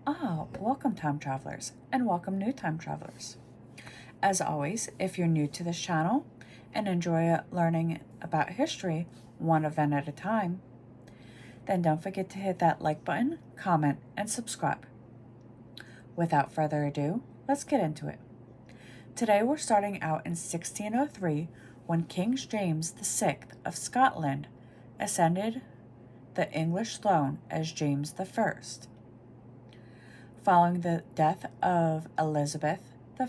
Welcome time travelers, and welcome new time travelers. As always, if you're new to this channel and enjoy learning about history one event at a time, then don't forget to hit that like button, comment, and subscribe. Without further ado, let's get into it. Today we're starting out in 1603 when King James VI of Scotland ascended the English throne as James I, following the death of Elizabeth I.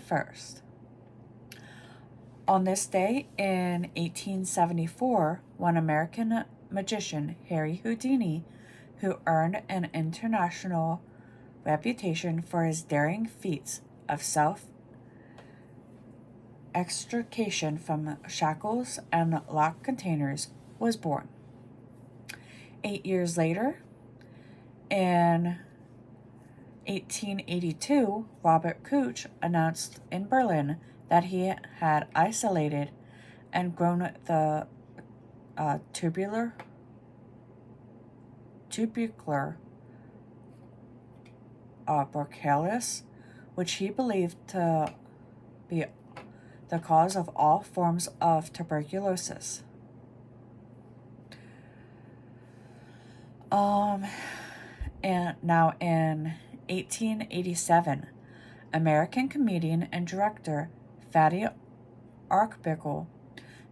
On this day in 1874, one American magician, Harry Houdini, who earned an international reputation for his daring feats of self-extrication from shackles and locked containers, was born. 8 years later, in 1882, Robert Koch announced in Berlin that he had isolated and grown the tubercular bacillus, which he believed to be the cause of all forms of tuberculosis. And now in 1887, American comedian and director Fatty Arbuckle,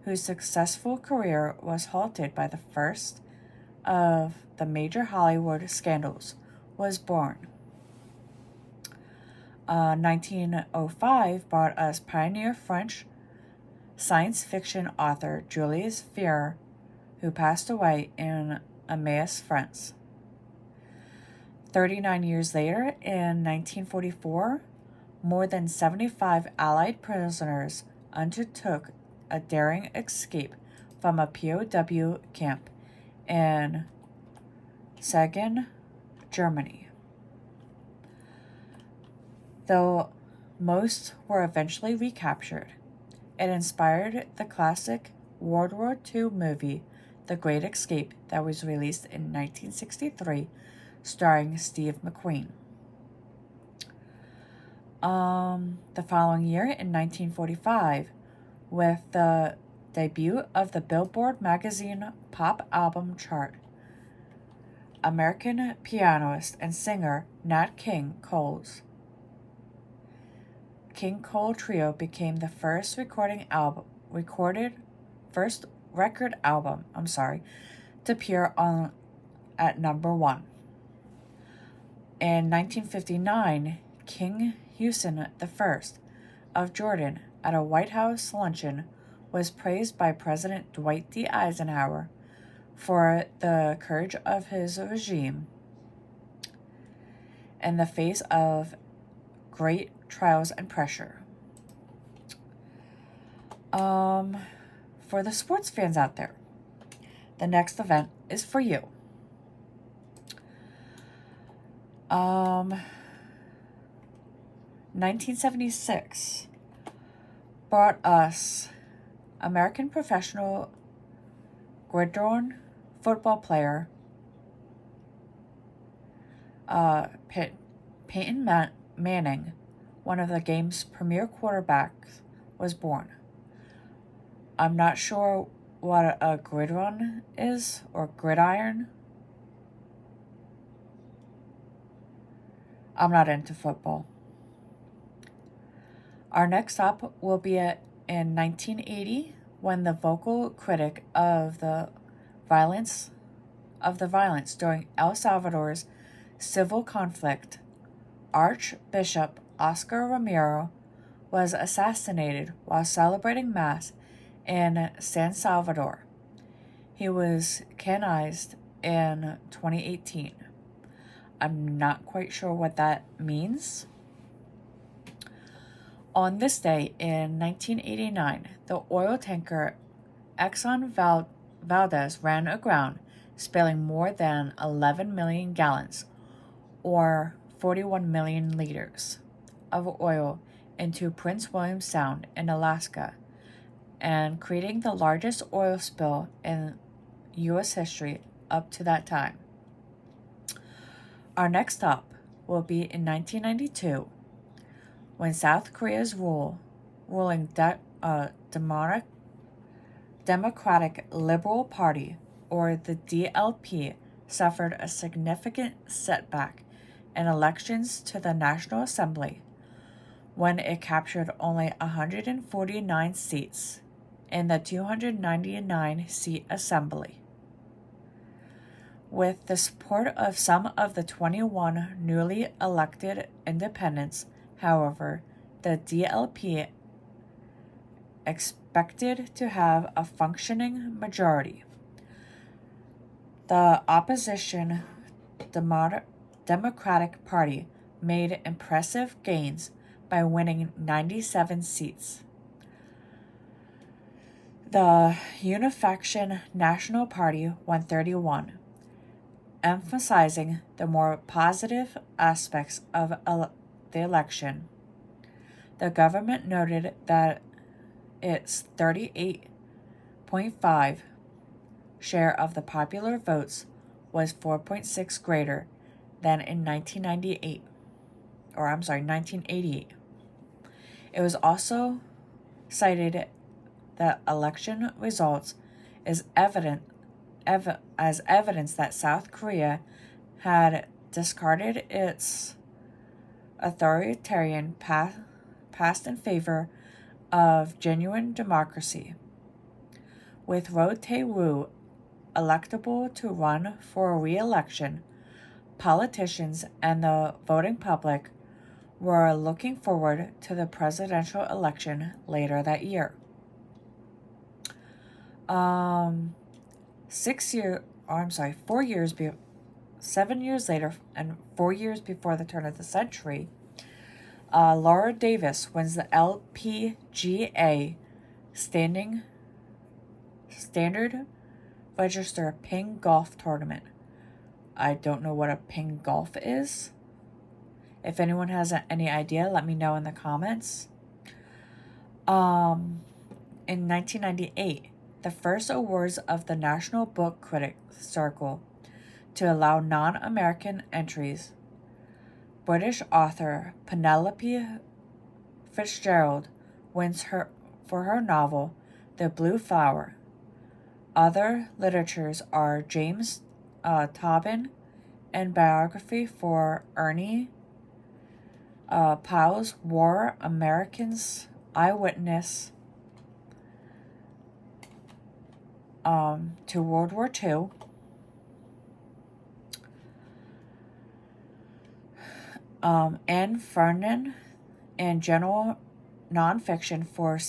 whose successful career was halted by the first of the major Hollywood scandals, was born. 1905 brought us pioneer French science fiction author Jules Verne, who passed away in Amiens, France. 39 years later, in 1944, more than 75 Allied prisoners undertook a daring escape from a POW camp in Siegen, Germany. Though most were eventually recaptured, it inspired the classic World War II movie The Great Escape that was released in 1963, starring Steve McQueen. The following year, in 1945, with the debut of the Billboard magazine pop album chart, American pianist and singer Nat King Cole's King Cole Trio became the first record album to appear at number 1. In 1959, King Hussein I of Jordan, at a White House luncheon, was praised by President Dwight D. Eisenhower for the courage of his regime in the face of great trials and pressure. For the sports fans out there, the next event is for you. 1976 brought us American professional gridiron football player Peyton Manning, one of the game's premier quarterbacks, was born. I'm not sure what a gridiron is, or gridiron. I'm not into football. Our next stop will be in 1980, when the vocal critic of the violence during El Salvador's civil conflict, Archbishop Oscar Romero, was assassinated while celebrating Mass in San Salvador. He was canonized in 2018. I'm not quite sure what that means. On this day in 1989, the oil tanker Exxon Valdez ran aground, spilling more than 11 million gallons, or 41 million liters, of oil into Prince William Sound in Alaska, and creating the largest oil spill in U.S. history up to that time. Our next stop will be in 1992, when South Korea's ruling Democratic Liberal Party, or the DLP, suffered a significant setback in elections to the National Assembly when it captured only 149 seats in the 299-seat assembly. With the support of some of the 21 newly elected independents, however, the DLP expected to have a functioning majority. The opposition Democratic Party made impressive gains by winning 97 seats. The Unification National Party won 31, emphasizing the more positive aspects of the election. The government noted that its 38.5 share of the popular votes was 4.6 greater than in 1988. It was also cited that election results as evidence that South Korea had discarded its authoritarian past in favor of genuine democracy. With Roh Tae-woo electable to run for re-election, politicians and the voting public were looking forward to the presidential election later that year. 7 years later, and 4 years before the turn of the century, Laura Davis wins the LPGA Standard Register Ping Golf Tournament. I don't know what a ping golf is. If anyone has any idea, let me know in the comments. In 1998, the first awards of the National Book Critics Circle to allow non-American entries, British author Penelope Fitzgerald wins for her novel The Blue Flower. Other literatures are James Tobin and biography for Ernie Powell's War Americans Eyewitness to World War II. Anne Fernan and general nonfiction for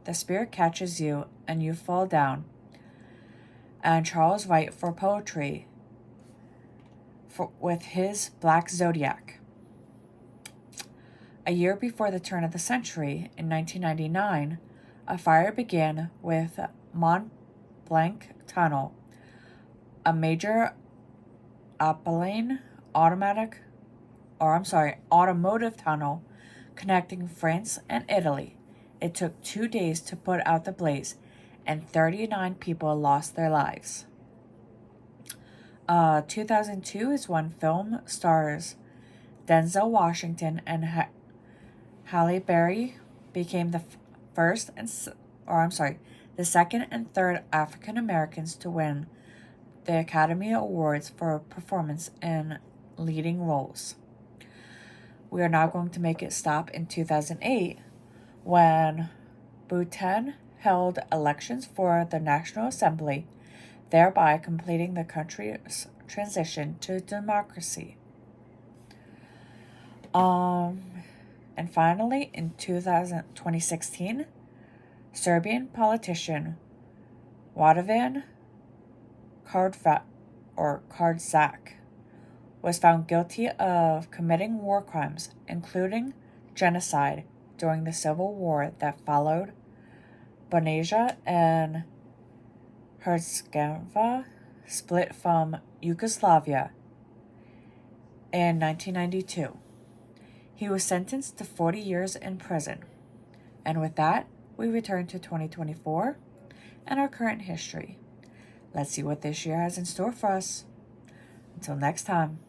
The Spirit Catches You and You Fall Down, and Charles Wright for poetry with his Black Zodiac. A year before the turn of the century, in 1999, a fire began with Mont Blanc Tunnel, a major automotive tunnel connecting France and Italy. It took 2 days to put out the blaze, and 39 people lost their lives. 2002 is when film stars Denzel Washington and Halle Berry became the second and third African Americans to win the Academy Awards for performance in leading roles. We are now going to make it stop in 2008 when Bhutan held elections for the National Assembly, thereby completing the country's transition to democracy. And finally, in 2016, Serbian politician Radovan Karadzic was found guilty of committing war crimes, including genocide, during the civil war that followed Bosnia and Herzegovina split from Yugoslavia in 1992. He was sentenced to 40 years in prison. And with that, we return to 2024 and our current history. Let's see what this year has in store for us. Until next time.